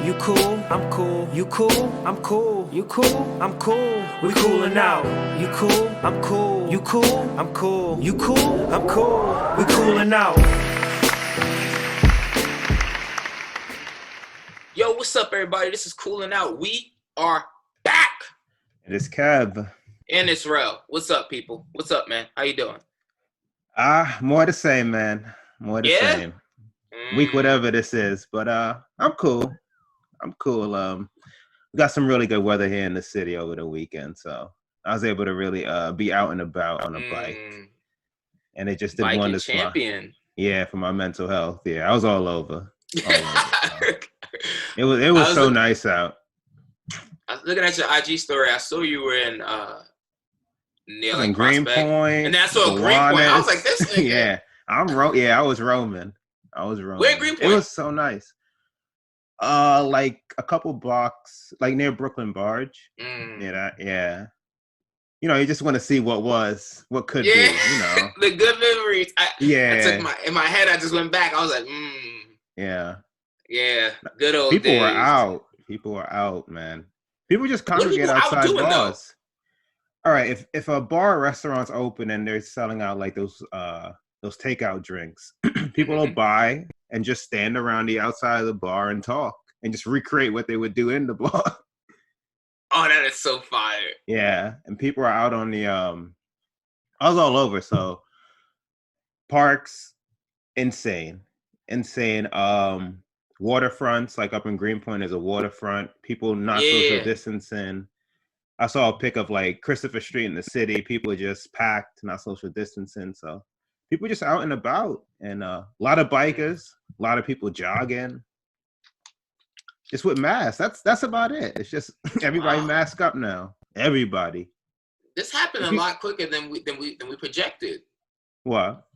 You cool, I'm cool. You cool, I'm cool. You cool, I'm cool. We coolin' out. You cool, I'm cool. You cool, I'm cool. You cool, I'm cool. We coolin' out. Yo, what's up, everybody? This is Coolin' Out. We are back. It is Kev. And it's Rel. What's up, people? What's up, man? How you doing? More the same, man. More the same. Week whatever this is, but I'm cool. I'm cool. We got some really good weather here in the city over the weekend, so I was able to really be out and about on a bike, and it just did wonders for for my mental health. Yeah, I was all over. It was so nice out. I was looking at your IG story. I saw you were in near like Greenpoint, and then I saw Greenpoint. I was like, this nigga. I was roaming. Where in Greenpoint? It was so nice. Like a couple blocks, like near Brooklyn Barge. Yeah. You know, you just want to see what could be. You know, the good memories. I took in my head. I just went back. I was like, Yeah, good old People days. People were out, man. People just congregate outside bars. All right, if a bar or restaurant's open and they're selling out like those takeout drinks, people will buy and just stand around the outside of the bar and talk and just recreate what they would do in the bar. Oh, that is so fire. Yeah, and people are out on the I was all over, so parks, insane. Waterfronts, like up in Greenpoint, there's a waterfront. People not social distancing. I saw a pic of like Christopher Street in the city. People are just packed, not social distancing. So people just out and about, and a lot of bikers, a lot of people jogging, just with masks. That's about it. It's just everybody mask up now. Everybody. This happened a lot quicker than we projected. What?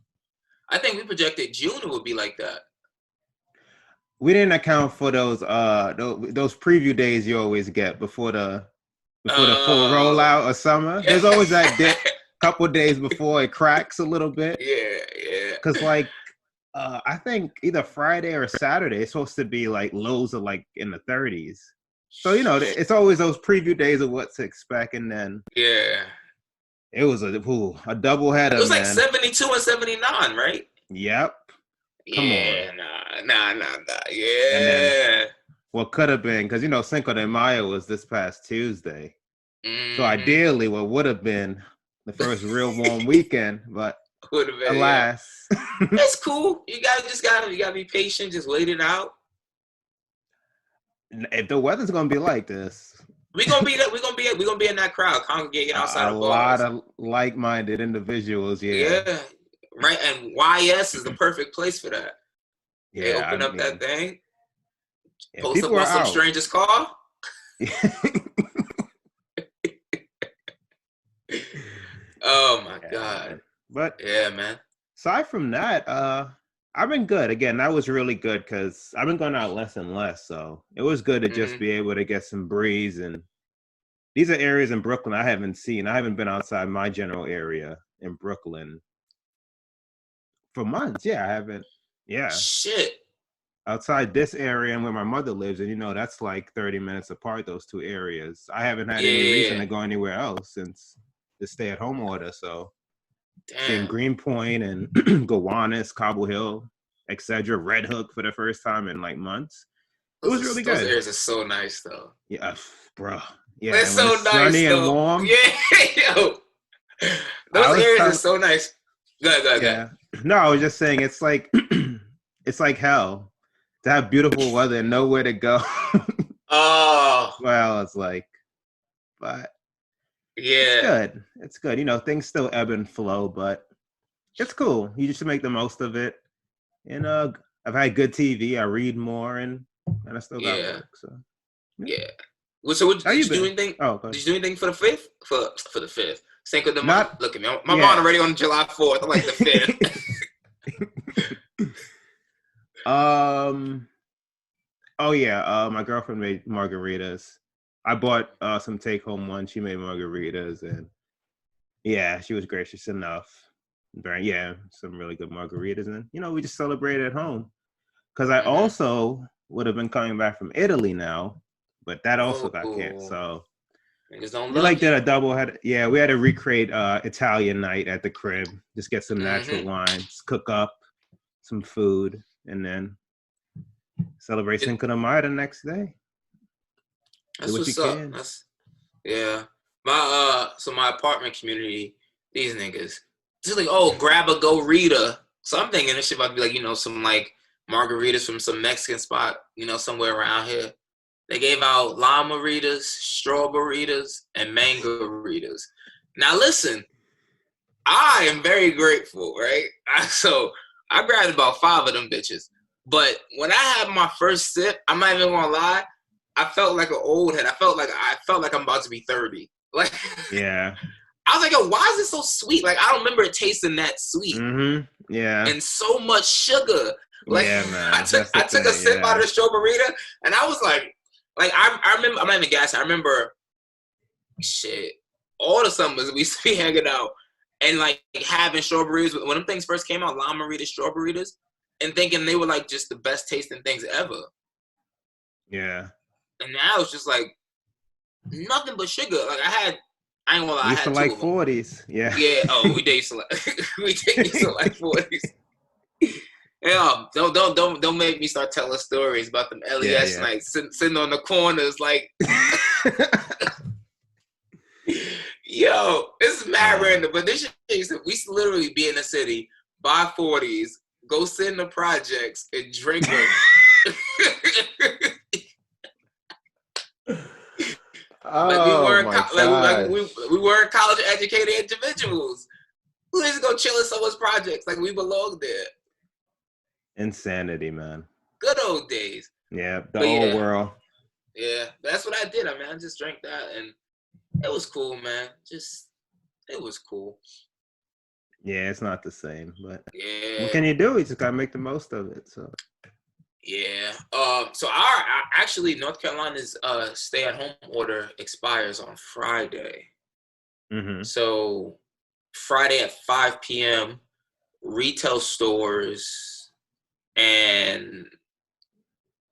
I think we projected June it would be like that. We didn't account for those preview days you always get before the full rollout of summer. There's always that dip, couple days before it cracks a little bit. Yeah. Because like I think either Friday or Saturday it's supposed to be like lows of like in the 30s. So you know it's always those preview days of what to expect, and then it was a double header. It was like 72 and 79, right? Yep. Come on. Nah. Yeah. And then what could have been, because you know Cinco de Mayo was this past Tuesday, so ideally what would have been the first real warm weekend, but alas, it's cool. You gotta be patient. Just wait it out. If the weather's gonna be like this, we're gonna be in that crowd congregating outside of bars. A lot of like-minded individuals. Yeah. Right, and YS is the perfect place for that. They open up that thing, post up on some stranger's car. Oh my God. But yeah, man. Aside from that, I've been good. Again, that was really good because I've been going out less and less. So it was good to just be able to get some breeze. And these are areas in Brooklyn I haven't seen. I haven't been outside my general area in Brooklyn for months. I haven't. Yeah. Shit. Outside this area and where my mother lives, and you know that's like 30 minutes apart, those two areas. I haven't had any reason to go anywhere else since the stay-at-home order. So seeing Greenpoint and Gowanus, Cobble Hill, etc., Red Hook for the first time in like months. It was really good. Those areas are so nice though. Yeah, bro. Yeah, it's so nice, sunny though. And warm. Yeah, yo. Those areas are so nice. Go ahead. No, I was just saying it's like it's like hell to have beautiful weather and nowhere to go. Well, it's like, but it's good. You know, things still ebb and flow, but it's cool. You just make the most of it. And I've had good TV. I read more, and I still got work. So So did you do anything? Did you do anything for the 5th? For the 5th. Cinco de Mayo. Look at me. My mom already on July 4th. I'm like the 5th. My girlfriend made margaritas. I bought some take-home ones. She made margaritas, and she was gracious enough. Some really good margaritas, and you know we just celebrated at home. Because I also would have been coming back from Italy now, but that also got canceled. So niggas don't we like did a double head. Yeah, we had to recreate Italian night at the crib. Just get some natural wines, cook up some food, and then celebrate Cinco de Mayo the next day. That's what's up. Yeah. My apartment community, these niggas, just like, grab a go-rita. So I'm thinking this shit about to be like, some like margaritas from some Mexican spot, somewhere around here. They gave out lime-maritas, strawberries, and mango-ritas. Now listen, I am very grateful, right? So I grabbed about 5 of them bitches. But when I had my first sip, I'm not even gonna lie, I felt like an old head. I felt like I'm about to be 30. Like, yeah. I was like, yo, why is it so sweet? Like, I don't remember it tasting that sweet. Mm-hmm. Yeah. And so much sugar. Like, yeah, man. I took a sip out of the strawberry, and I was like I remember, I'm not even gassing. I remember, shit, all the summers we used to be hanging out and like having strawberries. When them things first came out, lime-maritas, strawberries, and thinking they were like just the best tasting things ever. Yeah. And now it's just like nothing but sugar. Like I ain't gonna lie, I used to like 40s. Yeah. Yeah. Oh, we used to like 40s. Yeah, don't make me start telling stories about them LES nights sitting on the corners like. Yo, this is mad random, but this shit we used to literally be in the city, buy 40s, go sit in the projects and drink them. We weren't college educated individuals. We used to go chill in someone's projects like we belonged there. Insanity, man. Good old days. Yeah, the old world. Yeah, that's what I did. I just drank that, and it was cool, man. It was cool. Yeah, it's not the same, but yeah. What can you do? You just gotta make the most of it. So. Yeah. So actually North Carolina's stay-at-home order expires on Friday. Mm-hmm. So Friday at 5 p.m., retail stores and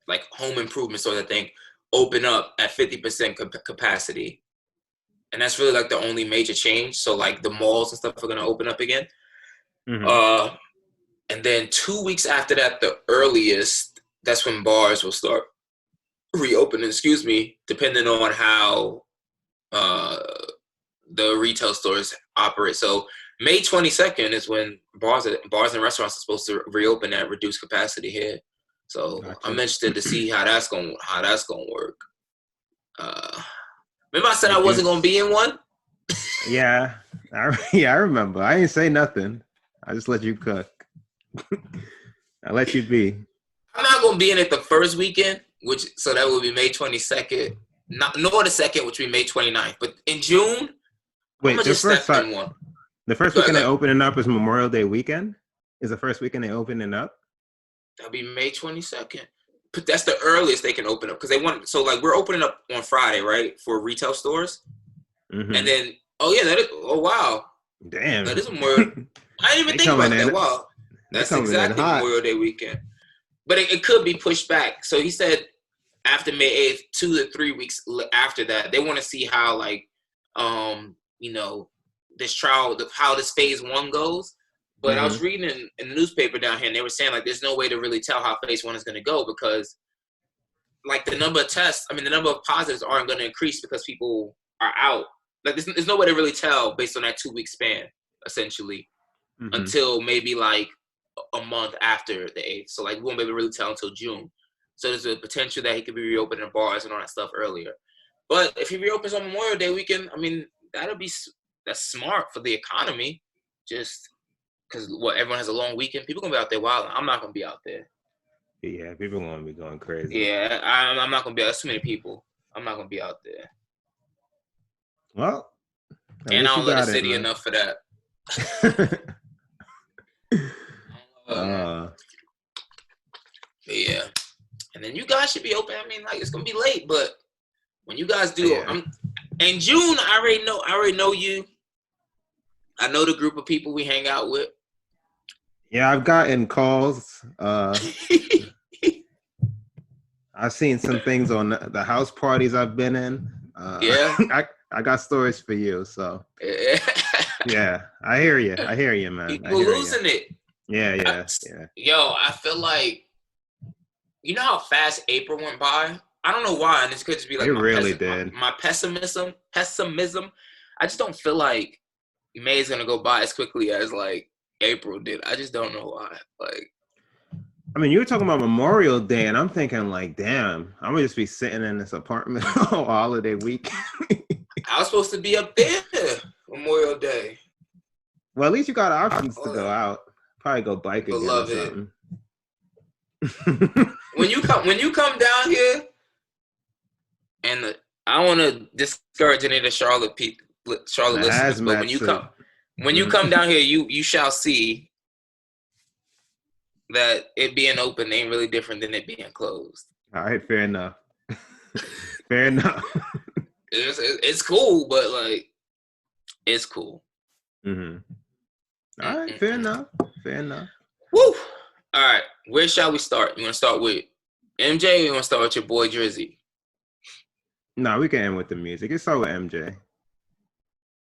like home improvement stores, I think, open up at 50% capacity. And that's really like the only major change. So like the malls and stuff are going to open up again. Mm-hmm. And then 2 weeks after that, the earliest, that's when bars will start reopening, depending on how the retail stores operate. So May 22nd is when bars and restaurants are supposed to reopen at reduced capacity here. So gotcha. I'm interested to see how that's gonna work. Remember I said I wasn't gonna be in one? Yeah, I remember. I didn't say nothing. I just let you cook. I let you be. I'm not gonna be in it the first weekend, so that will be May 22nd. Nor the second, which will be May 29th. But in June, I'm gonna just step in one. The first weekend they're opening up is Memorial Day weekend? Is the first weekend they opening up? That'll be May 22nd. But that's the earliest they can open up because they want. So like we're opening up on Friday, right, for retail stores, and then wow, damn, that is Memorial. I didn't even think about that. Wow, that's exactly Memorial Day weekend. But it could be pushed back. So he said after May 8th, 2 to 3 weeks after that, they want to see how like this trial, how this phase 1 goes. But I was reading in the newspaper down here, and they were saying like there's no way to really tell how phase 1 is going to go because like the number of tests, the number of positives aren't going to increase because people are out. Like there's no way to really tell based on that 2-week span, essentially, until maybe like a month after the 8th. So like we won't be able to really tell until June. So there's a potential that he could be reopening bars and all that stuff earlier. But if he reopens on Memorial Day weekend, that's smart for the economy. Just because everyone has a long weekend, people gonna be out there wilding. I'm not gonna be out there. Yeah, people gonna be going crazy. Yeah, I'm not gonna be out. There's too many people. I'm not gonna be out there. Well, and I don't love the city enough for that. Yeah, and then you guys should be open. It's gonna be late, but when you guys do, in June, I already know you. I know the group of people we hang out with. Yeah, I've gotten calls. I've seen some things on the house parties I've been in. Yeah. I got stories for you. So yeah, I hear you, man. People losing it. Yeah. Yo, I feel like, you know how fast April went by? I don't know why, and this could just be like my pessimism. I just don't feel like May is gonna go by as quickly as like April did. I just don't know why. Like, I mean, you were talking about Memorial Day, and I'm thinking like, damn, I'm gonna just be sitting in this apartment all holiday week. I was supposed to be up there Memorial Day. Well, at least you got options to go out. Probably go bike again or something. When you come down here, and I don't want to discourage any of the Charlotte listeners, but when you come down here, you shall see that it being open ain't really different than it being closed. All right, fair enough. Fair enough. It's cool, but like, it's cool. Mm-hmm. All right, fair enough. Woo! All right, where shall we start? You want to start with MJ, or you want to start with your boy Drizzy? No, we can end with the music. Let's start with MJ.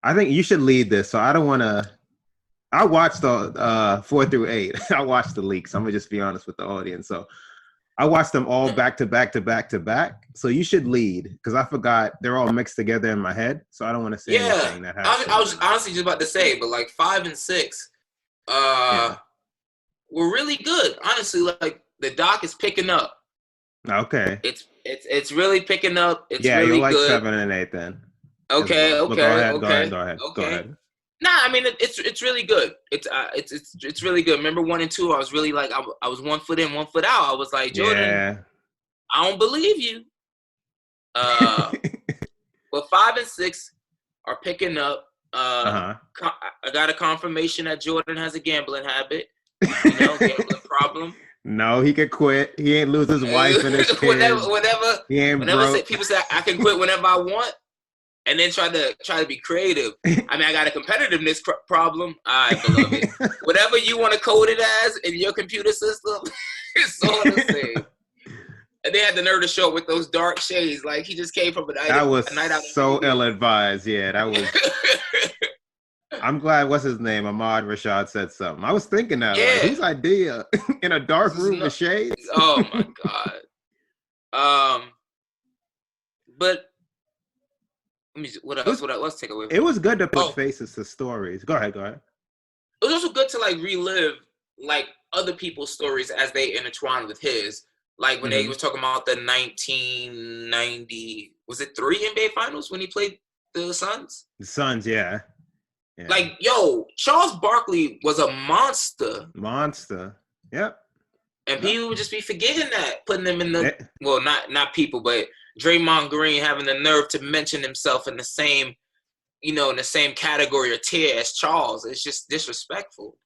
I think you should lead this, so I don't want to. I watched the 4 through 8. I watched the leaks. I'm gonna just be honest with the audience. So I watched them all back to back to back to back. So you should lead, because I forgot they're all mixed together in my head. So I don't want to say anything that happened. I was honestly just about to say, but like 5 and 6, were really good. Honestly, like the doc is picking up. Okay. It's really picking up. It's really you like good. 7 and 8 then. Okay. Go ahead. Nah, I mean it's really good. It's really good. Remember 1 and 2, I was really like I was 1 foot in, 1 foot out. I was like, Jordan, I don't believe you. But 5 and 6 are picking up. I got a confirmation that Jordan has a gambling habit. Gambling problem. No, he could quit. He ain't lose his wife and his kids. Whenever people say I can quit whenever I want, and then try to be creative. I mean, I got a competitiveness problem. All right, beloved. Whatever you want to code it as in your computer system, it's all the same. And they had the nerve to show up with those dark shades. Like, he just came from a night out. So ill-advised. Yeah, that was... I'm glad, what's his name? Ahmad Rashad said something. I was thinking that. Like, whose idea? In a dark room with shades? Oh, my God. But... Let's take away. It was good to put faces to stories. Go ahead. It was also good to like relive like other people's stories as they intertwine with his. Like when they was talking about the 1990, was it 3 NBA Finals when he played the Suns? The Suns, yeah. Like, yo, Charles Barkley was a monster. Yep. And people would just be forgetting that, putting them in the well, not people, but Draymond Green having the nerve to mention himself in the same, in the same category or tier as Charles. It's just disrespectful.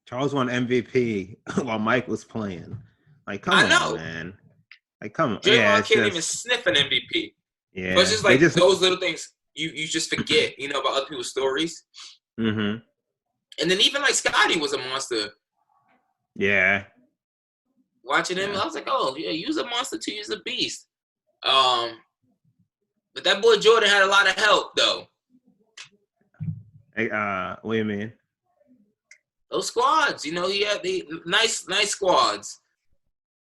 Charles won MVP while Mike was playing. Like, come on, man. Like, come on. Draymond can't even sniff an MVP. Yeah. But it's just like those little things you just forget, about other people's stories. Mm-hmm. And then even like Scotty was a monster. Yeah. Watching him, I was like, oh, yeah, you's a monster too, you's a beast. But that boy Jordan had a lot of help, though. Hey, what do you mean? Those squads, he had the nice squads.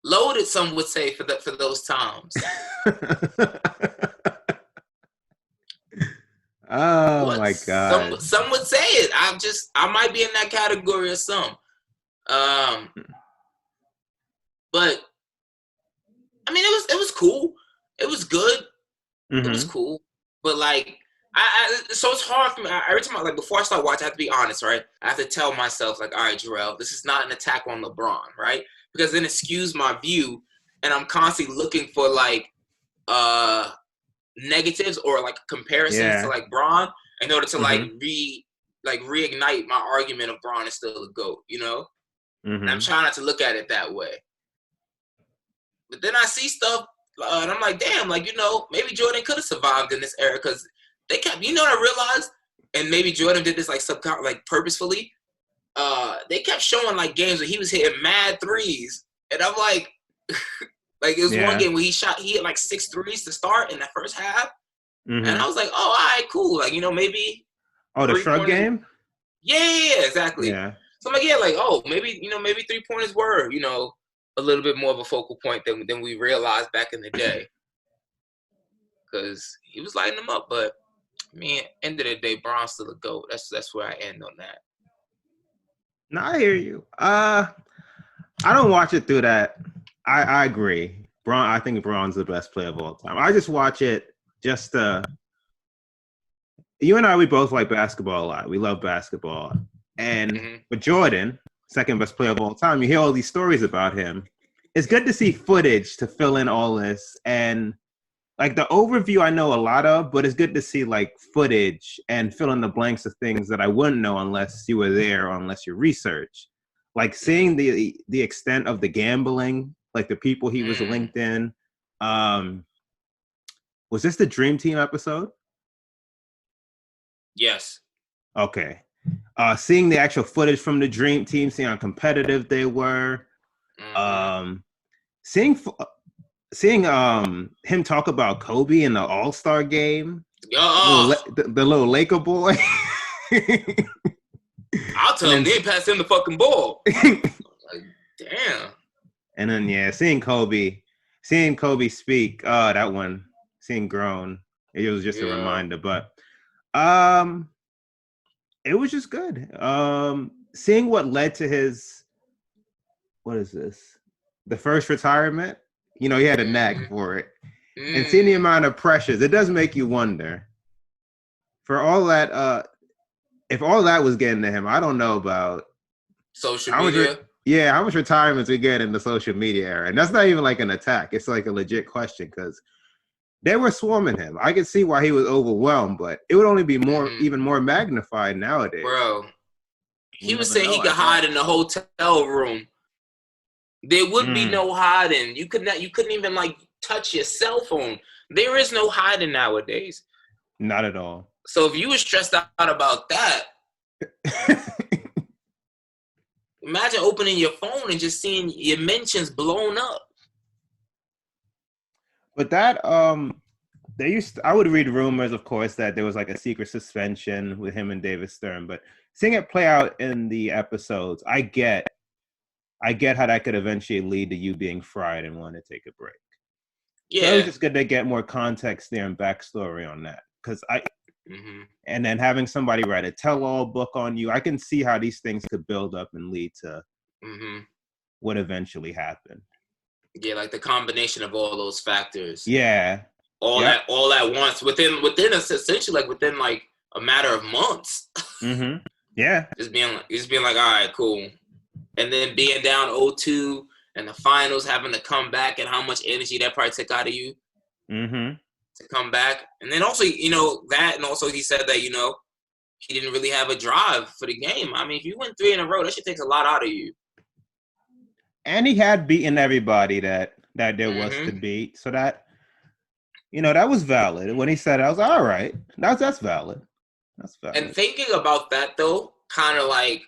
Loaded, some would say, for those times. Oh my God! Some would say it. I might be in that category of some. But I mean, it was cool. It was good. Mm-hmm. It was cool. But like, so it's hard for me. Every time, before I start watching, I have to be honest, right? I have to tell myself, like, all right, Jarrell, this is not an attack on LeBron, right? Because then it skews my view, and I'm constantly looking for negatives or like comparisons to like Bron in order to reignite my argument of Bron is still a GOAT, And I'm trying not to look at it that way. But then I see stuff and I'm like, damn, maybe Jordan could have survived in this era because they kept, what I realized, and maybe Jordan did this purposefully. They kept showing games where he was hitting mad threes, and I'm like, Like, it was one game where he hit like 6 threes to start in that first half. Mm-hmm. And I was like, oh, all right, cool. Like, maybe. Oh, the shrug game? Yeah, exactly. Yeah. So I'm like, maybe 3-pointers were, a little bit more of a focal point than we realized back in the day. Because he was lighting them up. But, I mean, end of the day, Bron's still a GOAT. That's where I end on that. No, I hear you. I don't watch it through that. I agree. Bron, I think Bron's the best player of all time. I just watch it just you and I, we both like basketball a lot. We love basketball. And but Jordan, second best player of all time, you hear all these stories about him. It's good to see footage to fill in all this. And like the overview I know a lot of, but it's good to see like footage and fill in the blanks of things that I wouldn't know unless you were there or unless you research. Like seeing the extent of the gambling, like the people he was linked in. Was this the Dream Team episode? Yes. Okay. Seeing the actual footage from the Dream Team, seeing how competitive they were. Seeing him talk about Kobe in the All-Star game. The little Laker boy. I'll tell him they ain't pass him the fucking ball. Like, damn. And then seeing Kobe speak, that one, seeing Grown, it was just a reminder. But it was just good. Seeing what led to his, what is this? The first retirement. He had a knack for it. And seeing the amount of pressures, it does make you wonder. For all that, if all that was getting to him, I don't know about social media. How much retirements we get in the social media era. And that's not even like an attack. It's like a legit question because they were swarming him. I could see why he was overwhelmed, but it would only be even more magnified nowadays. Bro, he was saying he could hide in the hotel room. There would be no hiding. You couldn't even like touch your cell phone. There is no hiding nowadays. Not at all. So if you were stressed out about that, imagine opening your phone and just seeing your mentions blown up. But that I would read rumors, of course, that there was like a secret suspension with him and David Stern. But seeing it play out in the episodes, I get how that could eventually lead to you being fried and wanting to take a break. Yeah, so it was just good to get more context there and backstory on that. Because and then having somebody write a tell-all book on you, I can see how these things could build up and lead to what eventually happened. Yeah, like the combination of all those factors. Yeah, all at once within essentially like within like a matter of months. Yeah, just being like, all right, cool, and then being down 0-2 and the finals, having to come back, and how much energy that probably took out of you. To come back. And then also, that, and also he said that, he didn't really have a drive for the game. I mean, if you win 3 in a row, that shit takes a lot out of you. And he had beaten everybody that there was to beat. So that, that was valid. When he said it, I was like, all right, that's valid. That's valid. And thinking about that, though, kind of like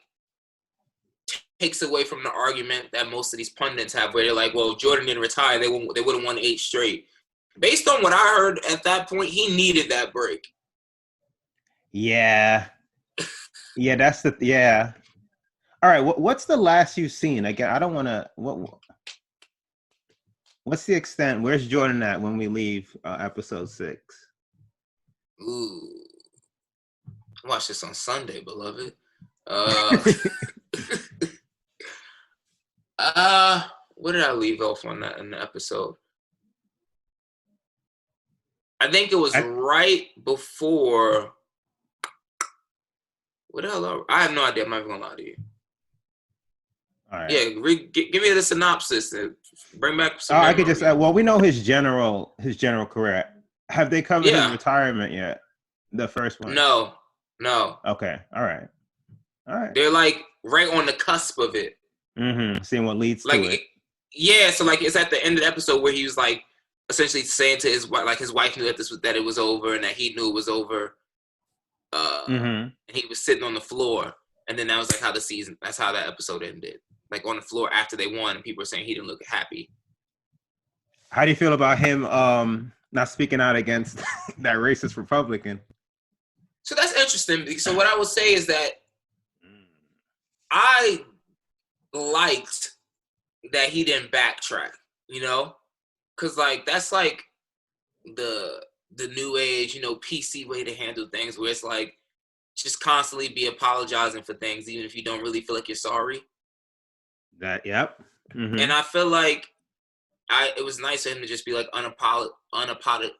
takes away from the argument that most of these pundits have where they're like, well, Jordan didn't retire, they would have won 8 straight. Based on what I heard at that point, he needed that break. Yeah. Yeah, All right, what's the last you've seen? Again, I don't want to... What's the extent? Where's Jordan at when we leave episode 6? Ooh. I watched this on Sunday, beloved. Where did I leave off on that in the episode? I think it was right before. What the hell? I have no idea. I'm not even gonna lie to you. All right. Yeah, give me the synopsis and bring back some. I could just add, we know his general career. Have they covered his retirement yet? The first one? No. Okay. All right. They're like right on the cusp of it. Seeing what leads to it. Yeah. So like it's at the end of the episode where he was like essentially saying to his wife, like his wife knew that it was over and that he knew it was over. And he was sitting on the floor, and then that was like that's how that episode ended. Like on the floor after they won, and people were saying he didn't look happy. How do you feel about him not speaking out against that racist Republican? So that's interesting. So what I would say is that I liked that he didn't backtrack, you know? Because, like, that's, like, the new age, PC way to handle things, where it's, like, just constantly be apologizing for things, even if you don't really feel like you're sorry. Yep. Mm-hmm. And I feel like it was nice of him to just be, like, unapologetic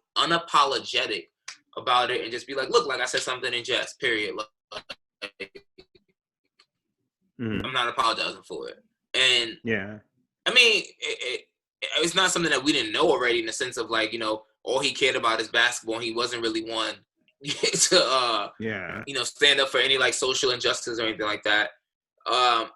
about it and just be like, look, like, I said something in jest, period. I'm not apologizing for it. And yeah, I mean, it's not something that we didn't know already, in the sense of, like, all he cared about is basketball. And he wasn't really one to stand up for any, like, social injustice or anything like that.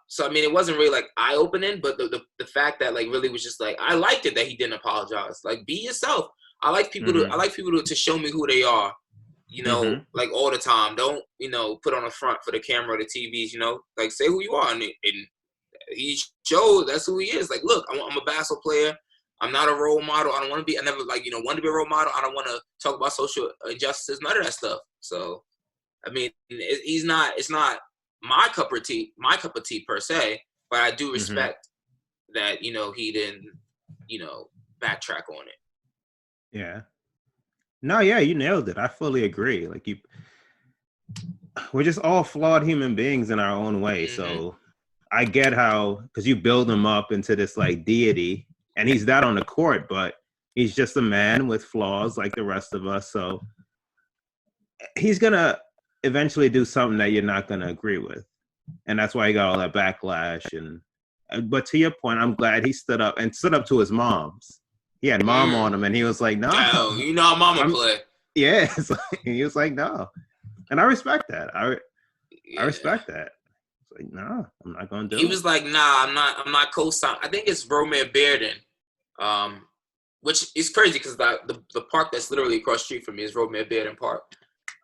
So I mean, it wasn't really, like, eye-opening, but the fact that, like, really was just like, I liked it that he didn't apologize. Like, be yourself. I like people to show me who they are. Like, all the time. Don't, put on the front for the camera or the TVs, like, say who you are. And he showed that's who he is. Like, look, I'm a basketball player. I'm not a role model. I don't want to be, I never, like, want to be a role model. I don't want to talk about social injustice, none of that stuff. So, I mean, it's not my cup of tea per se, but I do respect that, he didn't, backtrack on it. Yeah. No, yeah, you nailed it. I fully agree. Like, we're just all flawed human beings in our own way. So I get how, because you build him up into this, like, deity, and he's that on the court, but he's just a man with flaws like the rest of us. So he's going to eventually do something that you're not going to agree with. And that's why he got all that backlash. But to your point, I'm glad he stood up to his moms. He had mom on him, and he was like, no. Oh, how mama play. Yeah. He was like, no. And I respect that. I respect that. It's like, no, I'm not going to do it. He was like, nah, I'm not co-signing. I think it's Romare Bearden, which is crazy because the park that's literally across the street from me is Romare Bearden Park.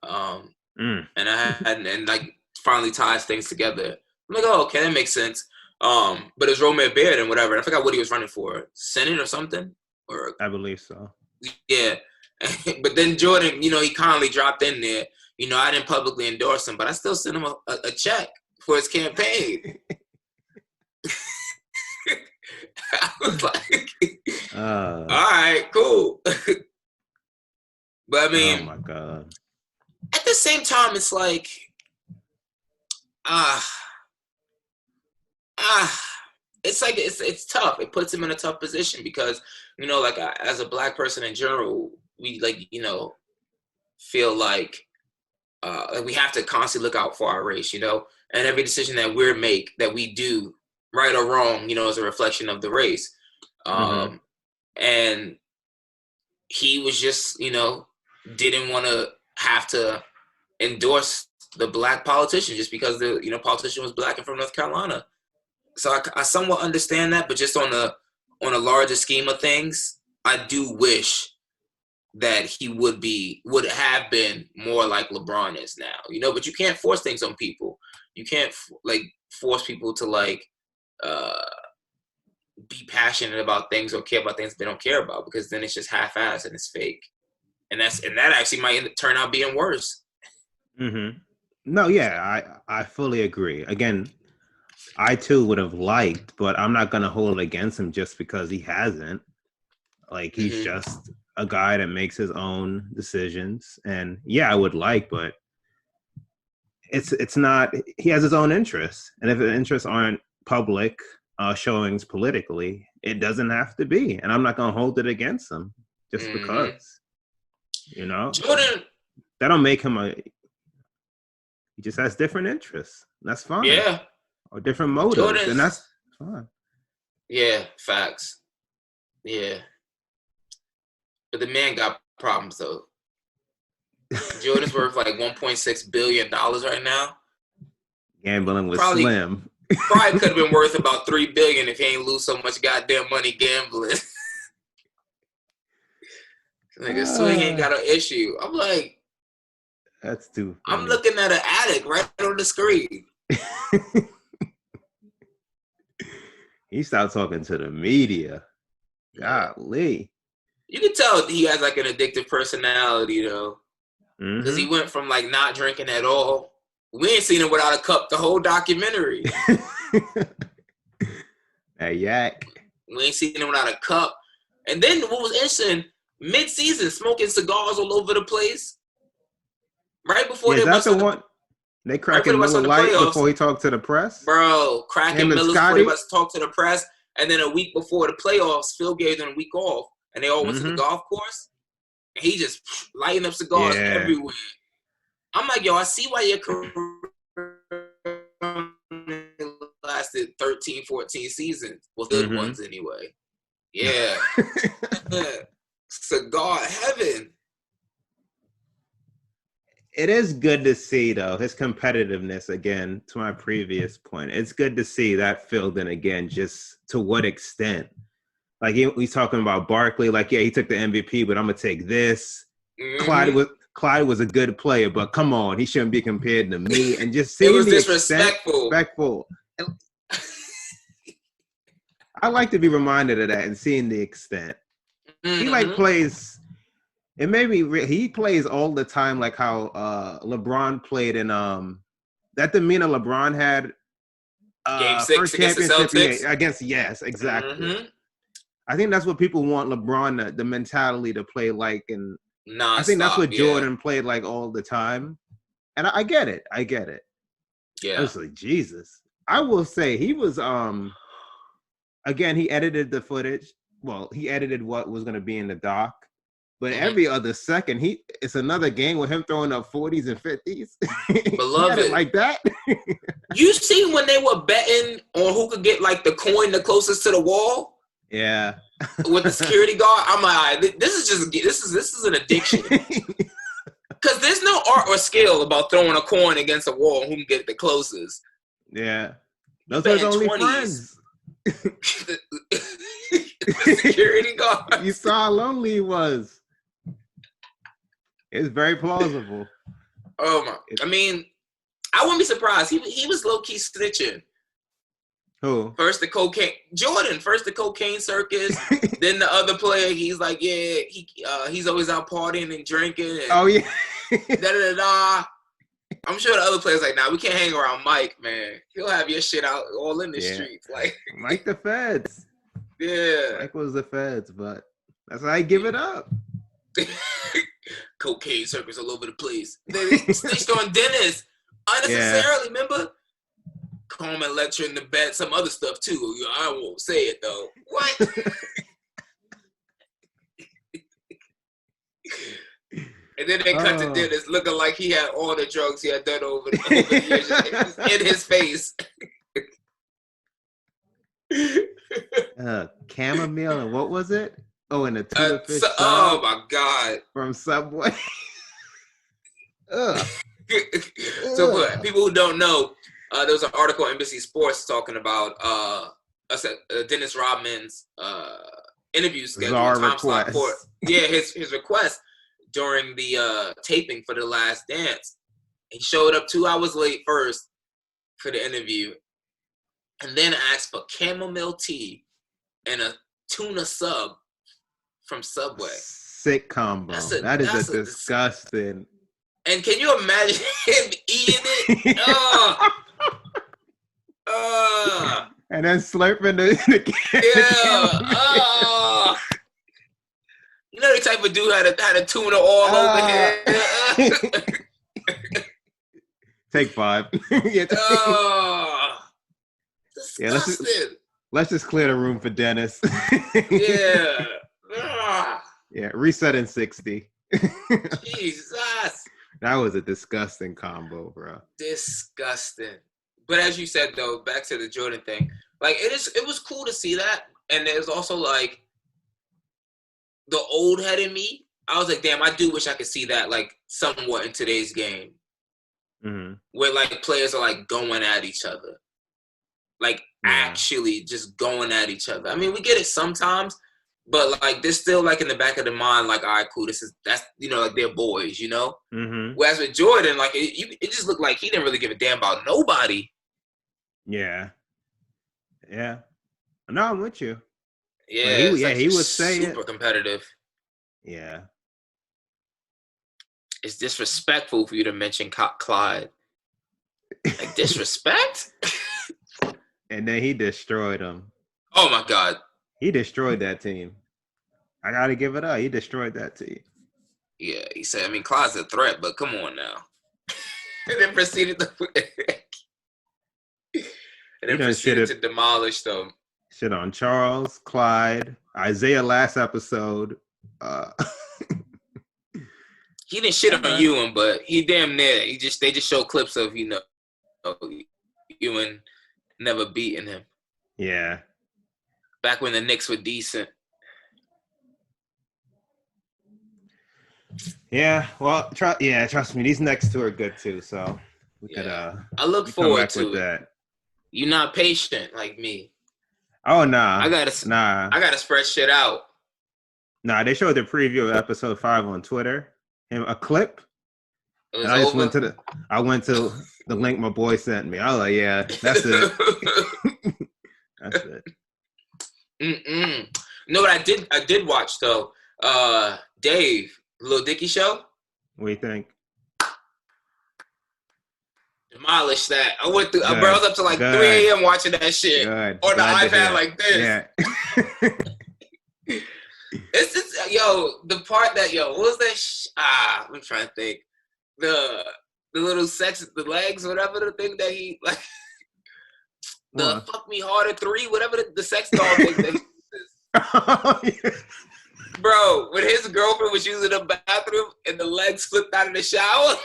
And I had, and like, finally ties things together. I'm like, oh, okay, that makes sense. But it's Romare Bearden, whatever. And I forgot what he was running for, Senate or something. I believe so. Yeah. But then Jordan, he kindly dropped in there. I didn't publicly endorse him, but I still sent him a check for his campaign. I was like, all right, cool. But I mean, oh my God. At the same time, it's like, it's like, it's tough. It puts him in a tough position because, like, as a Black person in general, we, like, feel like we have to constantly look out for our race, and every decision that we do, right or wrong, is a reflection of the race. And he was just, didn't want to have to endorse the Black politician just because the, politician was Black and from North Carolina. So I somewhat understand that, but just on a larger scheme of things, I do wish that he would have been more like LeBron is now, but you can't force things on people. You can't like force people to, like, be passionate about things or care about things they don't care about, because then it's just half-assed and it's fake. And that actually might turn out being worse. No, yeah, I fully agree. Again, I too would have liked, but I'm not going to hold it against him just because he hasn't. Like, he's just a guy that makes his own decisions. And yeah, I would like, but it's not, he has his own interests. And if the interests aren't public showings politically, it doesn't have to be. And I'm not going to hold it against him just because, Jordan, that don't make him he just has different interests. That's fine. Yeah. Or different motives. And that's fine. Yeah, facts. Yeah. But the man got problems, though. Jordan's worth like $1.6 billion right now. Gambling with Slim. Probably could have been worth about $3 billion if he ain't lose so much goddamn money gambling. Like, so he ain't got an issue. I'm like, that's too funny. I'm looking at an addict right on the screen. He stopped talking to the media. Golly. You can tell he has like an addictive personality though, because he Mm-hmm. went from like not drinking at all. We ain't seen him without a cup the whole documentary. That yak. We ain't seen him without a cup. And then what was interesting, mid-season, smoking cigars all over the place. Right before Yeah, is they that rushed the on one? They right cracking before they rushed Miller on the Lite playoffs, before he talked to the press? bro, cracking Him and Millers before they Scotty? rushed to talk to the press. And then a week before the playoffs, Phil gave them a week off. And they all went to the golf course. And he just lighting up cigars everywhere. I'm like, yo, I see why your career lasted 13, 14 seasons. Well, good ones anyway. Yeah. Cigar heaven. It is good to see, though, his competitiveness, again, to my previous point. It's good to see that filled in again, just to what extent. Like, he's talking about Barkley, like, yeah, he took the MVP, but I'm going to take this. Clyde was a good player, but come on, he shouldn't be compared to me. And just seeing it was the disrespectful. I like to be reminded of that and seeing the extent. He, like, plays... It made me. He plays all the time, like how LeBron played in that demeanor LeBron had Game 6 first against the championship Celtics. against exactly. I think that's what people want LeBron the mentality to play like, and non-stop, I think that's what Jordan played like all the time. And I get it. Yeah, I was like, Jesus. I will say he was again, he edited the footage. Well, he edited what was going to be in the doc. But every other second, it's another game with him throwing up 40s and 50s. Beloved. Like that. You see when they were betting on who could get like the coin the closest to the wall? Yeah. With the security guard? I'm like, this is an addiction. Because there's no art or skill about throwing a coin against a wall and who can get the closest. Yeah. Those are his only 20s. Friends. The security guard. You saw how lonely he was. It's very plausible. Oh my! I mean, I wouldn't be surprised. He was low key snitching. Who? First the cocaine Jordan. First the cocaine circus. Then the other player. He's like, yeah, he's always out partying and drinking. And oh yeah. I'm sure the other players like, nah, we can't hang around Mike, man. He'll have your shit out all in the streets. Like Mike the Feds. Yeah. Mike was the Feds, but that's why I give it up. Cocaine circus all over the place. They snitched on Dennis unnecessarily. Remember? Coleman lecturing the bet, some other stuff too. I won't say it though. What? And then they cut to Dennis looking like he had all the drugs he had done over the years in his face. Chamomile and what was it? Oh, and the tuna fish. Oh my God! From Subway. So for people who don't know, there was an article on NBC Sports talking about Dennis Rodman's interview schedule. His request during the taping for The Last Dance. He showed up 2 hours late first for the interview, and then asked for chamomile tea and a tuna sub from Subway. Sick combo. That is disgusting. And can you imagine him eating it? And then slurping the yeah. You know the type of dude had a tuna all over here. Take 5. Disgusting. Let's just clear the room for Dennis. Yeah. Yeah, reset in 60. Jesus. That was a disgusting combo, bro. Disgusting. But as you said, though, back to the Jordan thing, like it was cool to see that. And there's also like the old head in me. I was like, damn, I do wish I could see that like somewhat in today's game. Where like players are like going at each other. Like actually just going at each other. I mean, we get it sometimes, but like they're still like in the back of the mind, like, all right, cool, that's like they're boys, you know? Whereas with Jordan, like it just looked like he didn't really give a damn about nobody. Yeah. No, I'm with you. Yeah, he was saying super competitive. Yeah. It's disrespectful for you to mention Clyde. Like, disrespect? And then he destroyed him. Oh, my God. He destroyed that team. I got to give it up. He destroyed that team. Yeah, he said, I mean, Clyde's a threat, but come on now. And then proceeded to demolish them. Shit on Charles, Clyde, Isaiah last episode. He didn't shit on Ewan, but he damn near. They just show clips of, Ewan never beating him. Yeah. Back when the Knicks were decent. Yeah, well, trust me, these next two are good too. So we could. I look forward to it. That. You're not patient like me. Oh nah, I gotta spread shit out. Nah, they showed the preview of episode 5 on Twitter. A clip. And I just went to the link my boy sent me. I was like, yeah, that's it. That's it. No, but I did watch though. Dave, Lil Dicky show. What do you think? Demolish that. I went through. I was up to like 3 a.m. watching that shit on the iPad like this. Yeah. It's just, the part that what was that? I'm trying to think. The little sex, the legs, whatever the thing that he like. The fuck me harder 3, whatever the sex doll thing that he says. Bro, when his girlfriend was using the bathroom and the legs flipped out of the shower.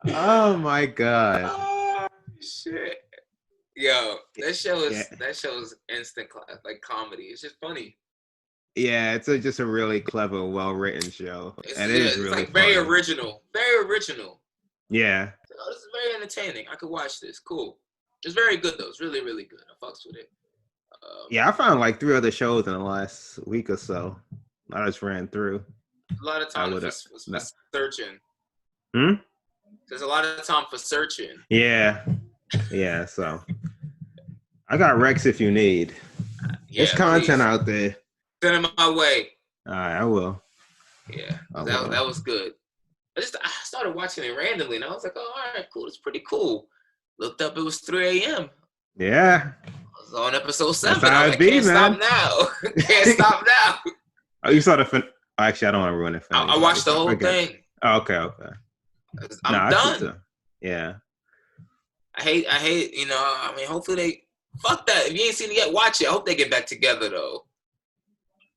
Oh my god. Oh shit. Yo, that show is instant like comedy. It's just funny. Yeah, it's just a really clever, well-written show. It's really like very original. Very original. Yeah. Oh, this is very entertaining. I could watch this. Cool. It's very good though. It's really, really good. I fucks with it. Yeah, I found like 3 other shows in the last week or so. I just ran through. A lot of time for searching. There's a lot of time for searching. Yeah. Yeah, so I got Rex if you need. There's content out there. Send them my way. All right, I will. Yeah, that was good. I started watching it randomly, and I was like, oh, all right, cool. It's pretty cool. Looked up, it was 3 a.m. Yeah. I was on episode 7. That's how it be, can't stop now. Can't stop now. Oh, you saw the actually, I don't want to ruin it for I watched the whole thing. Oh, okay. I'm done. Yeah. I hate, I mean, hopefully they, fuck that. If you ain't seen it yet, watch it. I hope they get back together, though.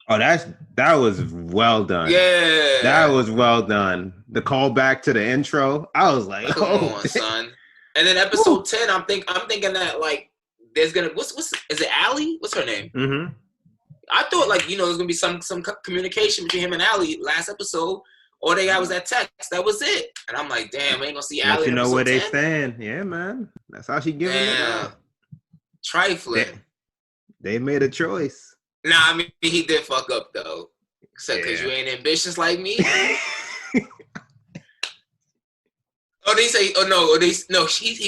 Oh, that was well done. Yeah. That was well done. The callback to the intro, I was like, come on, son. And then episode 10, I'm thinking that, like, there's gonna, is it Allie? What's her name? Mm-hmm. I thought, like, there's gonna be some communication between him and Allie last episode. All they got was that text. That was it. And I'm like, damn, we ain't gonna see Allie. You know where 10? they stand. Yeah, man. That's how she giving it up. Trifling. They made a choice. Nah, I mean, he did fuck up, though. Except because you ain't ambitious like me. He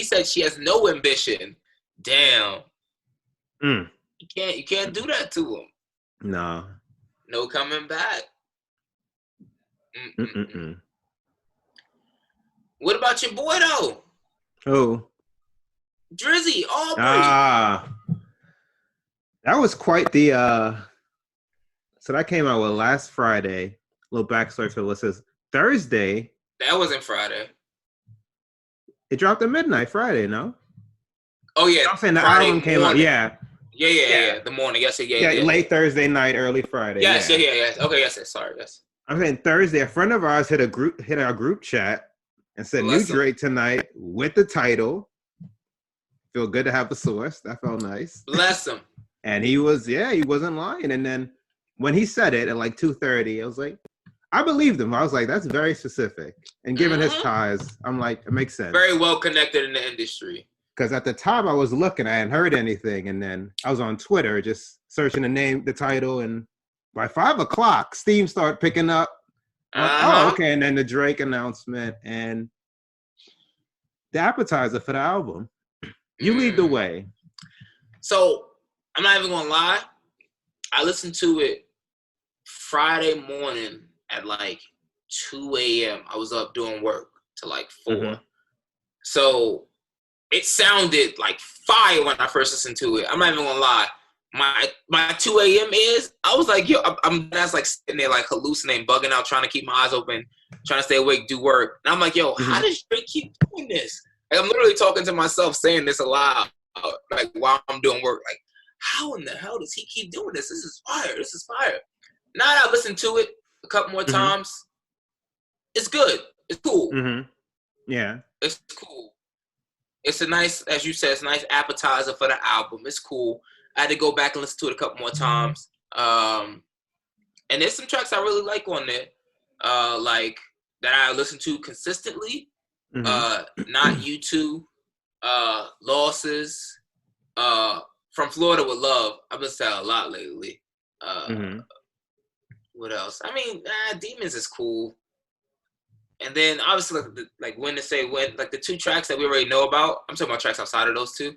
said she has no ambition. Damn. You can't do that to him. No. No coming back. What about your boy though? Who? Drizzy Aubrey. That was quite the so that came out last Friday. A little backstory for listeners. Thursday. That wasn't Friday. It dropped at midnight Friday, no? Oh yeah. I'm saying the album came out. Yeah. Yeah. The morning. Yes, yeah. Late Thursday night, early Friday. Yes, yeah. Okay, yes. Sorry, yes. I'm saying Thursday, a friend of ours hit our group chat and said new Drake tonight with the title. Feel good to have a source. That felt nice. Bless him. And he wasn't lying. And then when he said it at like 2:30, I was like, I believed him. I was like, that's very specific. And given his ties, I'm like, it makes sense. Very well connected in the industry. Because at the time I was looking, I hadn't heard anything. And then I was on Twitter just searching the title. And by 5 o'clock, Steam started picking up. Oh, okay. And then the Drake announcement and the appetizer for the album. You lead the way. So I'm not even gonna lie. I listened to it Friday morning at like 2 a.m. I was up doing work till like 4. Mm-hmm. So it sounded like fire when I first listened to it. I'm not even gonna lie. My 2 a.m. is, I was like, yo, that's like sitting there like hallucinating, bugging out, trying to keep my eyes open, trying to stay awake, do work. And I'm like, yo, how does Drake keep doing this? Like, I'm literally talking to myself, saying this aloud, like while I'm doing work. Like, how in the hell does he keep doing this? This is fire. This is fire. Now that I listened to it a couple more times, it's good. It's cool. Yeah. It's cool. It's a nice, as you said, it's a nice appetizer for the album. It's cool. I had to go back and listen to it a couple more times. And there's some tracks I really like on there, like that I listen to consistently. Not You Too, Losses, From Florida with Love. I've been saying a lot lately. What else? I mean, Demons is cool. And then obviously like When to Say When, like the 2 tracks that we already know about. I'm talking about tracks outside of those 2.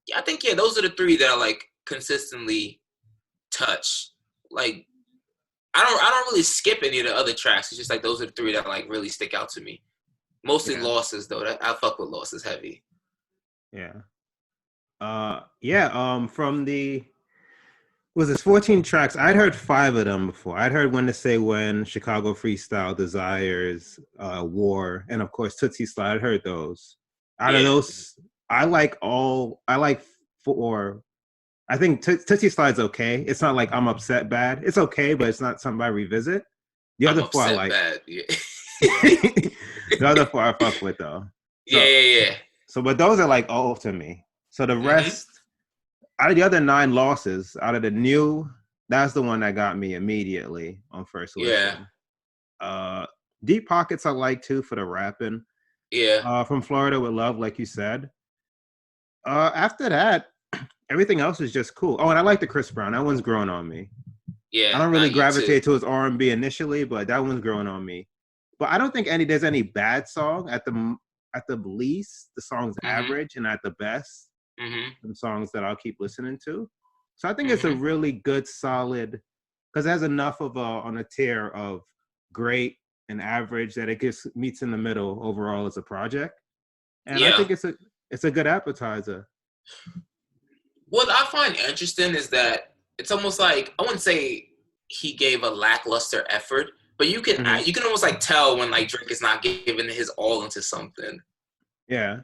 Yeah, I think those are the 3 that I like consistently touch. Like I don't really skip any of the other tracks. It's just like those are the 3 that like really stick out to me. Mostly Losses though. I fuck with Losses heavy. Yeah. From the was this 14 tracks? I'd heard 5 of them before. I'd heard When to Say When, Chicago Freestyle, Desires, War, and of course Tootsie Slide. I'd heard those. Out of those, I like 4. I think Tootsie Slide's okay. It's not like I'm upset bad. It's okay, but it's not something I revisit. The other 4 I like. Bad. Yeah. The other 4 I fuck with though. So, yeah. So, but those are like old to me. So the rest, out of the other 9 losses, out of the new, that's the one that got me immediately on first listen. Deep Pockets I like too for the rapping. Yeah. From Florida with Love, like you said. After that, everything else is just cool. Oh, and I like the Chris Brown. That one's growing on me. Yeah. I don't really gravitate to his R&B initially, but that one's growing on me. But I don't think there's any bad song. At the least, the song's average, and at the best, some songs that I'll keep listening to. So I think it's a really good, solid, because it has enough of on a tier of great and average that it just meets in the middle overall as a project. And I think it's a good appetizer. What I find interesting is that it's almost like, I wouldn't say he gave a lackluster effort, but you can almost like tell when like Drake is not giving his all into something. Yeah.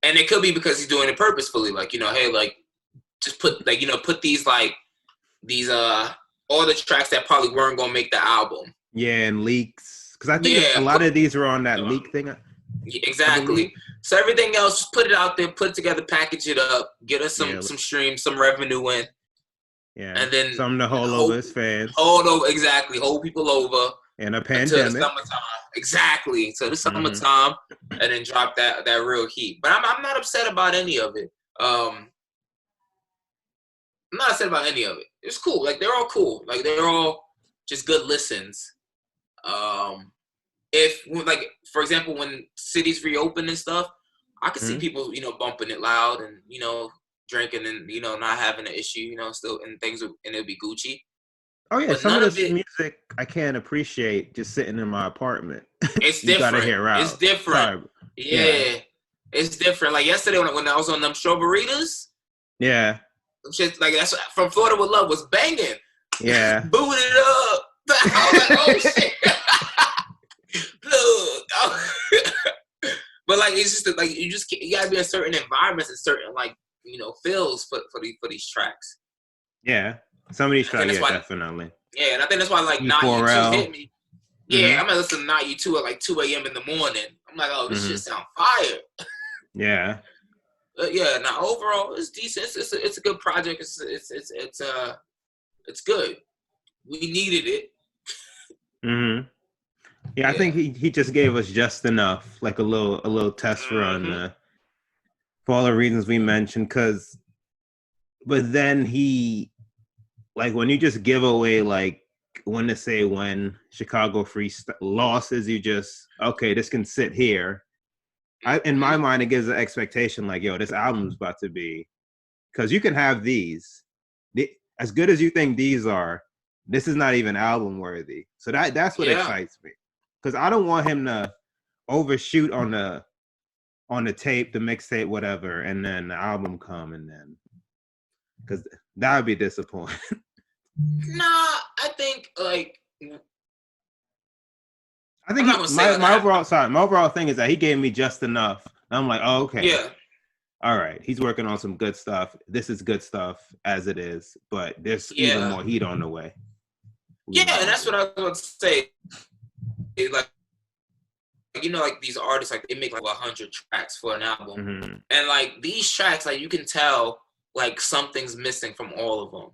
And it could be because he's doing it purposefully, like, hey, like just put like, put these like these all the tracks that probably weren't gonna make the album. Yeah, and leaks. Because I think a lot of these were on that leak thing. Exactly. So everything else, just put it out there, put it together, package it up, get us some streams, some revenue in. Yeah. And then something to hold over his fans. Hold people over. In a pandemic. Until the summertime. Exactly. So the summertime, and then drop that real heat. But I'm not upset about any of it. I'm not upset about any of it. It's cool. Like, they're all cool. Like, they're all just good listens. Like, for example, when cities reopen and stuff, I can see people, bumping it loud and, drinking and, not having an issue, still, and things, and it'll be Gucci. Oh, yeah. But some of this music I can't appreciate just sitting in my apartment. It's you different. Gotta hear out. It's different. Sorry. Yeah. It's different. Like yesterday when I was on them Strawberritas. Yeah. Shit, like that's From Florida with Love was banging. Yeah. Booing it up. I was like, oh shit. But like, it's just like you gotta be in certain environments and certain like feels for these tracks. Yeah, some of these tracks, definitely. Yeah, and I think that's why like Not You Too hit me. Yeah, I'm gonna listen to Not You Too at like 2 a.m. in the morning. I'm like, oh, this shit sound fire. Yeah. Yeah. Now overall, it's decent. It's a good project. It's good. We needed it. Yeah, I think he just gave us just enough, like a little test run for all the reasons we mentioned. But then like when you just give away like When to Say When, Chicago Freestyle, Losses, you just, okay, this can sit here. in my mind, it gives an expectation like, yo, this album's about to be, because you can have these, as good as you think these are, this is not even album worthy. So that's what excites me, because I don't want him to overshoot on the tape, the mixtape, whatever, and then the album come, and then, because that would be disappointing. Nah, I think like. I think my overall thing is that he gave me just enough. And I'm like, oh, okay. Yeah. All right. He's working on some good stuff. This is good stuff as it is, but there's even more heat on the way. Yeah, and that's what I was going to say. Like, you know, like these artists, like they make like 100 tracks for an album. Mm-hmm. And like these tracks, like you can tell like something's missing from all of them.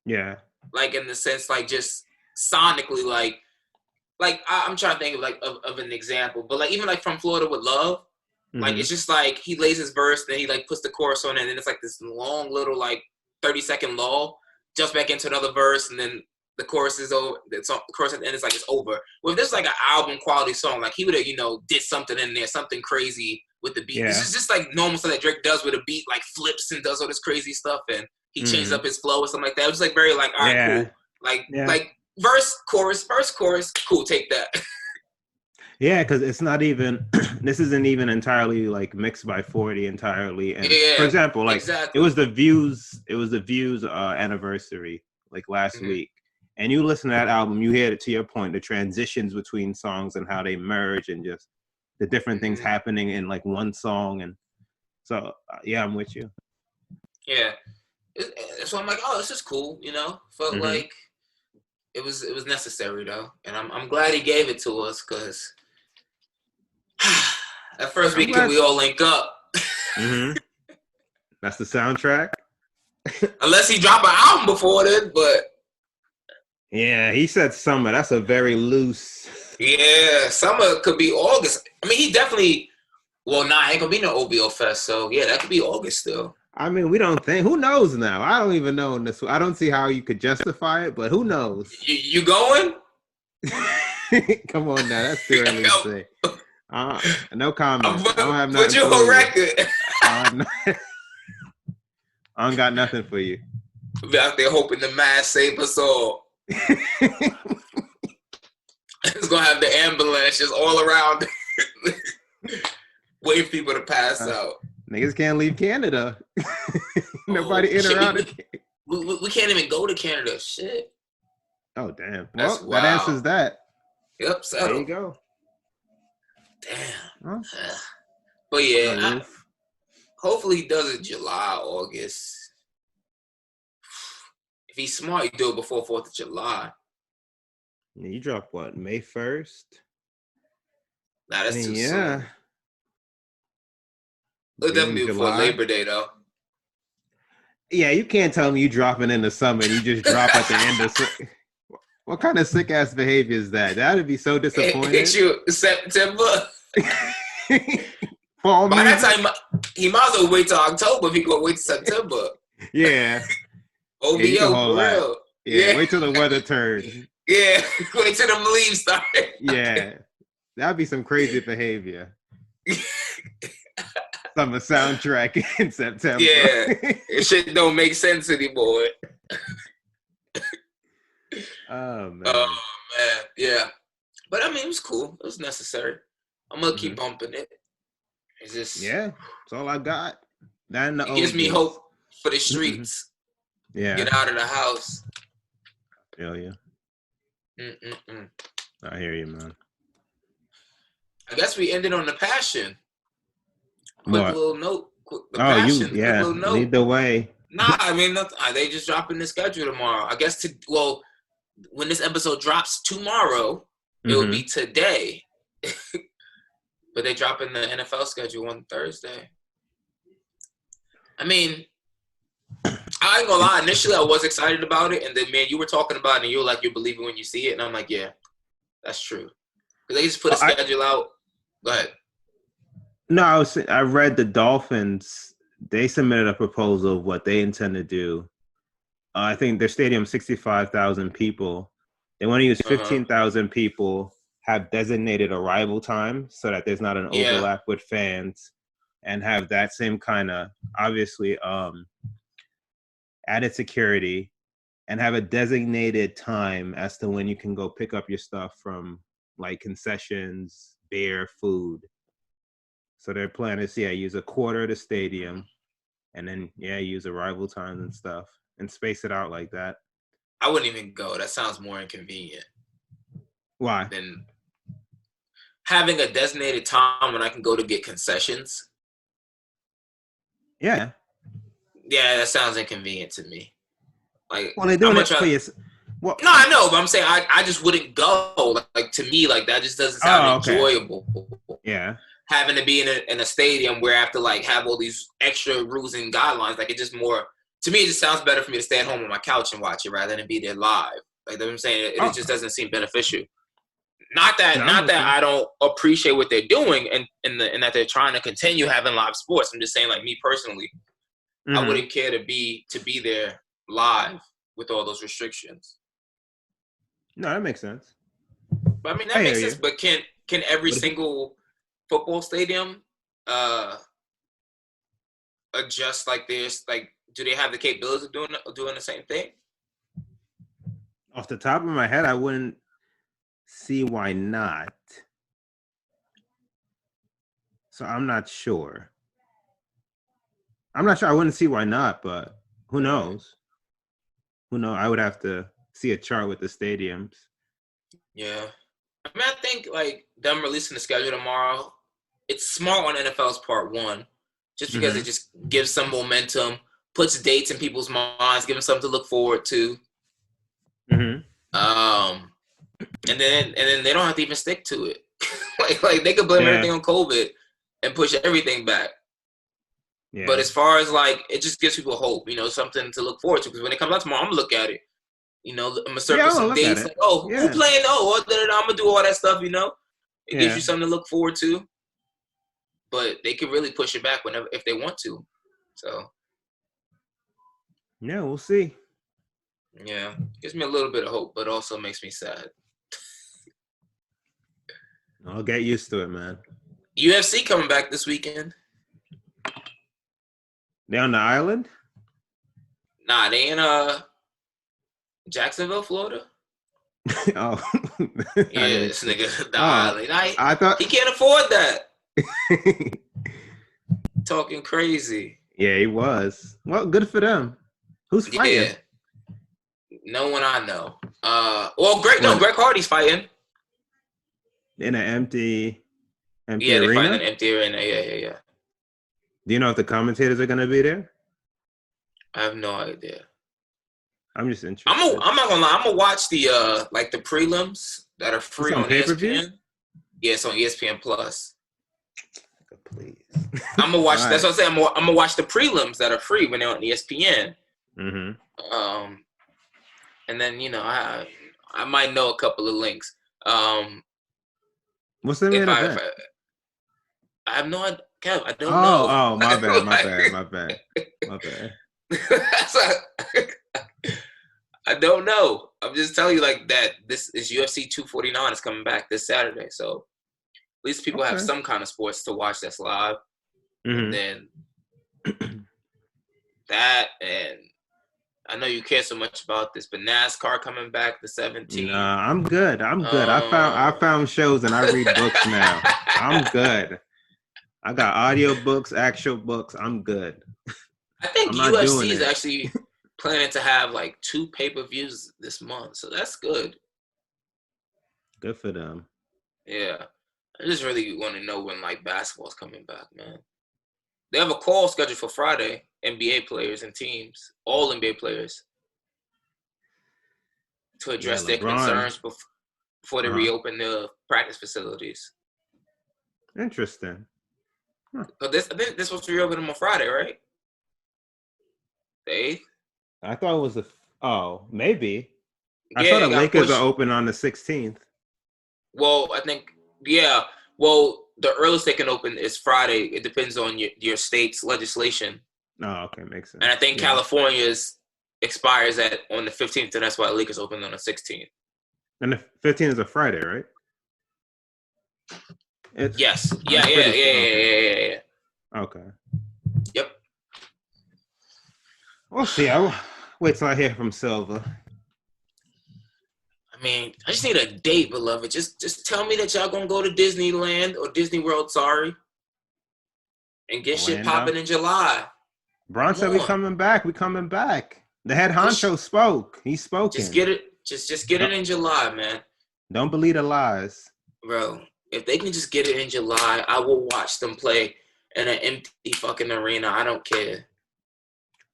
Yeah. Like in the sense, like just sonically, like I'm trying to think of like of an example, but like even like From Florida with Love, like it's just like he lays his verse, then he like puts the chorus on it, and then it's like this long little like 30-second lull, jumps back into another verse, and then the chorus is over. The chorus at the end is like it's over. Well, if this is like an album quality song, like he would have did something in there, something crazy with the beat. Yeah. This is just like normal stuff that Drake does with a beat, like flips and does all this crazy stuff, and he changes up his flow or something like that. It was like very like all right, cool, like. Verse, chorus, cool, take that. Yeah, because it's not even, this isn't even entirely like mixed by 40 entirely. And for example, like it was the Views anniversary like last week. And you listen to that album, you hear it, to your point, the transitions between songs and how they merge and just the different things happening in like one song. And so, yeah, I'm with you. Yeah. So I'm like, oh, this is cool, felt like, it was necessary though, and I'm glad he gave it to us, because that first weekend we all link up. That's the soundtrack. Unless he drop an album before then, but yeah, he said summer. That's a very loose. Yeah, summer could be August. I mean, he definitely. Well, ain't gonna be no OVO Fest, so yeah, that could be August still. I mean, we don't think. Who knows now? I don't even know in this. I don't see how you could justify it, but who knows? You going? Come on now, that's too early to say. No comment. I don't have nothing. Put you on record. I don't got nothing for you. We'll be out there hoping the mask save us all. It's gonna have the ambulance just all around, waiting for people to pass out. Niggas can't leave Canada. Nobody in or out of Canada. We can't even go to Canada. Shit. Oh, damn. Well, that answers that. Yep, settle. There you go. Damn. Huh? But yeah, hopefully he does it July, August. If he's smart, he do it before 4th of July. You drop what, May 1st? Nah, that's too soon. It'll definitely be before Labor Day, though. Yeah, you can't tell me you dropping in the summer and you just drop at the end of What kind of sick ass behavior is that? That'd be so disappointing. Hit you September. By that time, he might as well wait till October if he gonna wait till September. Yeah. OVO, for real. Yeah, wait till the weather turns. Yeah, wait till them leaves start. Yeah, that'd be some crazy behavior. Summer soundtrack in September. Yeah, shit don't make sense anymore. Oh man. Yeah. But I mean, it was cool. It was necessary. I'm gonna keep bumping it. It's just that's all I got. It gives me hope for the streets. Yeah. Get out of the house. Hell yeah. I hear you, man. I guess we ended on the passion. Quick little note. Passion. Little note. Lead the way. Nah, I mean, they just dropping the schedule tomorrow. I guess when this episode drops tomorrow, it will be today. But they dropping the NFL schedule on Thursday. I mean, I ain't gonna lie. Initially, I was excited about it, and then, man, you were talking about it, and you were like, you believe it when you see it, and I'm like, yeah, that's true. Because they just put a schedule out. Go ahead. No, I read the Dolphins. They submitted a proposal of what they intend to do. I think their stadium 65,000 people. They want to use 15,000 people, have designated arrival time so that there's not an overlap with fans, and have that same kind of, obviously, added security, and have a designated time as to when you can go pick up your stuff from like concessions, beer, food. So their plan is, use a quarter of the stadium, and then use arrival times and stuff, and space it out like that. I wouldn't even go. That sounds more inconvenient. Why? Than having a designated time when I can go to get concessions. Yeah. Yeah, that sounds inconvenient to me. Like, well, they're doing it for you. Well, no, I know, but I'm saying I just wouldn't go. Like to me, like that just doesn't sound enjoyable. Yeah. Having to be in a stadium where I have to like have all these extra rules and guidelines, like it just more to me. It just sounds better for me to stay at home on my couch and watch it rather than be there live. Like that's what I'm saying. It just doesn't seem beneficial. Not that I don't appreciate what they're doing and that they're trying to continue having live sports. I'm just saying, like me personally, I wouldn't care to be there live with all those restrictions. No, that makes sense. But I mean that makes sense. But can every single football stadium adjust like this? Like, do they have the capabilities of doing the same thing? Off the top of my head, I wouldn't see why not. So I'm not sure. I wouldn't see why not, but who knows? I would have to see a chart with the stadiums. Yeah. I mean, I think like them releasing the schedule tomorrow, it's smart on NFL's part, one, just because it just gives some momentum, puts dates in people's minds, gives them something to look forward to. And then they don't have to even stick to it. like they could blame everything on COVID and push everything back. Yeah. But as far as like, it just gives people hope, something to look forward to. Because when it comes out tomorrow, I'm gonna look at it. I'm gonna circle some dates. Like, who playing? I'm gonna do all that stuff. It gives you something to look forward to. But they can really push it back whenever if they want to. So. Yeah, we'll see. Yeah, gives me a little bit of hope, but also makes me sad. I'll get used to it, man. UFC coming back this weekend. They on the island? Nah, they in Jacksonville, Florida. Oh. Yeah, this nigga the island. I thought he can't afford that. Talking crazy. Yeah, he was. Well, good for them. Who's fighting? Yeah. No one I know. Greg Hardy's fighting. In an empty arena? Yeah, they're fighting in an empty arena. Yeah. Do you know if the commentators are going to be there? I have no idea. I'm just interested. I'm not gonna lie. I'm gonna watch the the prelims that are free on ESPN. Yeah, it's on ESPN Plus. Please. I'm gonna watch. That's what I'm saying. I'm gonna watch the prelims that are free when they're on ESPN. And then I might know a couple of links. What's the main event? I have no idea. Kev, I don't know. Oh, my bad. I don't know. I'm just telling you like that. This is UFC 249 is coming back this Saturday, so at least people have some kind of sports to watch that's live. And then that, and I know you care so much about this, but NASCAR coming back the 17th. Nah, I'm good. I found shows and I read books now. I'm good. I got audio books, actual books. I'm good. I think UFC is actually planning to have like 2 pay-per-views this month, so that's good. Good for them. Yeah, I just really want to know when like basketball's coming back, man. They have a call scheduled for Friday. NBA players and teams, all NBA players, to address their concerns before they reopen the practice facilities. Interesting. Huh. I think this was supposed to reopen them on Friday, right? The 8th? I thought it was maybe. I thought the Lakers are open on the 16th. Well, I think, well, the earliest they can open is Friday. It depends on your state's legislation. Oh, okay, makes sense. And I think California's expires on the 15th, and that's why the Lakers open on the 16th. And the 15th is a Friday, right? Yes. Yeah. Okay. Yep. We'll see. I'll wait till I hear from Silva. I mean, I just need a date, beloved. Just tell me that y'all gonna go to Disneyland or Disney World, and get shit popping in July. Bron said we coming back. We coming back. The head honcho spoke. He's spoken. Just get it. Just get it in July, man. Don't believe the lies. Bro, if they can just get it in July, I will watch them play in an empty fucking arena. I don't care.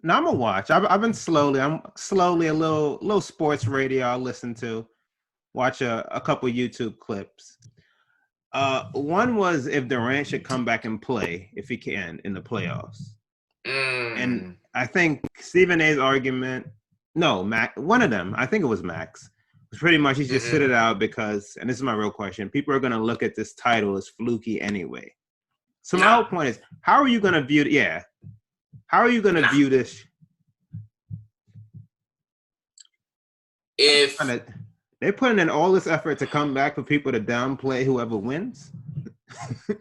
No, I'm gonna watch. I've been slowly. I'm slowly a little sports radio I'll listen to. Watch a couple YouTube clips. One was if Durant should come back and play if he can in the playoffs. And I think Stephen A's argument, no, Mac, one of them, I think it was Max, was pretty much he just sit it out because, and this is my real question, people are gonna look at this title as fluky anyway. So my whole point is, how are you gonna view it? Yeah. How are you going to view this? If they're putting in all this effort to come back for people to downplay whoever wins. You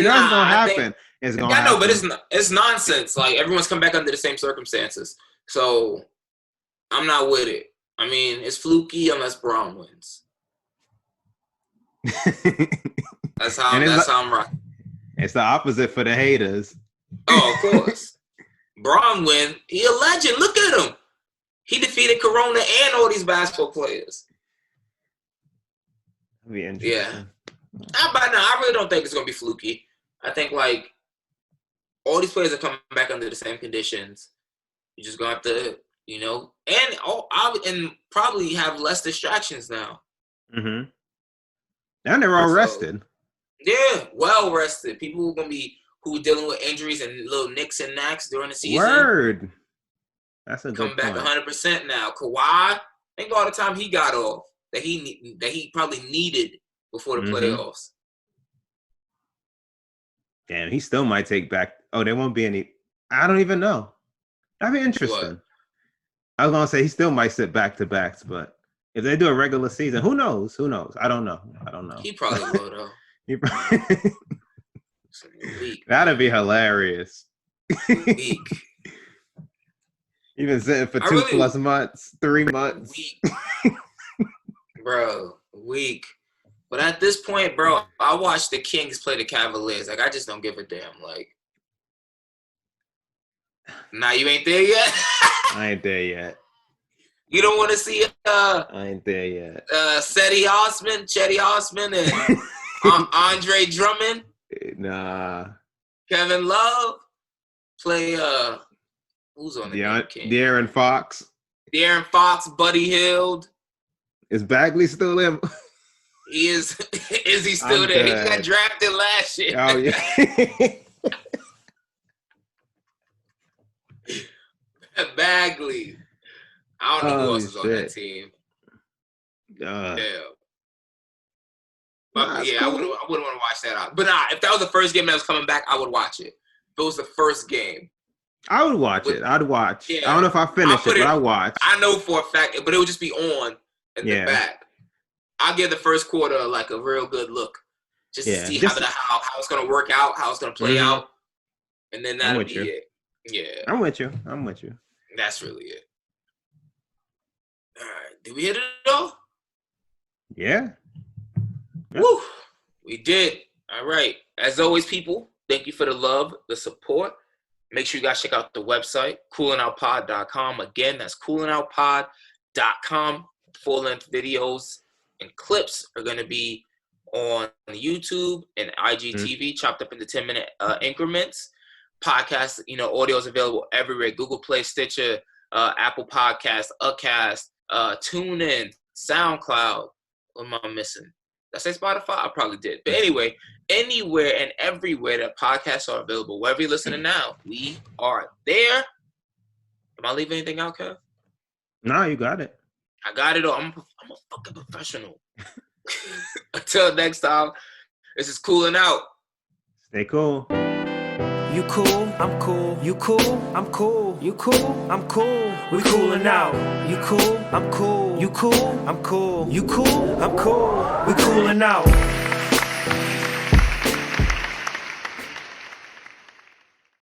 know what's going to happen? It's going to happen. I know, but it's nonsense. Like, everyone's come back under the same circumstances. So, I'm not with it. I mean, it's fluky unless Braun wins. That's how I'm rocking. It's the opposite for the haters. Oh, of course. Braun win. He a legend. Look at him. He defeated Corona and all these basketball players. That'd be interesting. Yeah. I really don't think it's gonna be fluky. I think like all these players are coming back under the same conditions. You just gonna have to, and probably have less distractions now. Mm-hmm. And they're all rested. Yeah, well rested. People are gonna be who dealing with injuries and little nicks and knacks during the season. Word. That's a good come back point. 100% now. Kawhi, think all the time he got off that he probably needed before the playoffs. Damn, he still might take back. Oh, there won't be any. I don't even know. That'd be interesting. What? I was gonna say he still might sit back to backs, but if they do a regular season, who knows? Who knows? I don't know. He probably will though. Weak. That'd be hilarious. Weak. You've been sitting for 2+ months, 3 months. Weak. Bro, weak. But at this point, bro, I watched the Kings play the Cavaliers. Like, I just don't give a damn. Like, nah, you ain't there yet? I ain't there yet. You don't want to see I ain't there yet. Chetty Osman, and Andre Drummond? Nah. Kevin Love play who's on the game? De'Aaron Fox. De'Aaron Fox, Buddy Hield. Is Bagley still in? He is. Is he still there? Dead. He got drafted last year. Oh yeah. Bagley. I don't know who else is on that team. Damn. But yeah, cool. I wouldn't want to watch that out. But if that was the first game that was coming back, I would watch it. If it was the first game, I would watch it. I'd watch. Yeah, I don't know if I finish it, but I watch. I know for a fact, but it would just be on in the back. I'll give the first quarter like a real good look, just to see how it's gonna work out, how it's gonna play out, and then that'll be it. Yeah, I'm with you. That's really it. All right, did we hit it all? Yeah. Woo! We did. All right. As always, people, thank you for the love, the support. Make sure you guys check out the website, coolingoutpod.com. Again, that's coolingoutpod.com. Full-length videos and clips are going to be on YouTube and IGTV, chopped up into 10-minute increments. Podcasts, audio is available everywhere. Google Play, Stitcher, Apple Podcasts, Acast, TuneIn, SoundCloud. What am I missing? Did I say Spotify? I probably did. But anyway, anywhere and everywhere that podcasts are available, wherever you're listening now, we are there. Am I leaving anything out, Kev? No, you got it. I got it all. I'm a fucking professional. Until next time, this is Coolin' Out. Stay cool. You cool, I'm cool. You cool, I'm cool. You cool, I'm cool. We coolin' out. You cool, I'm cool. You cool, I'm cool. You cool, I'm cool. We coolin' out.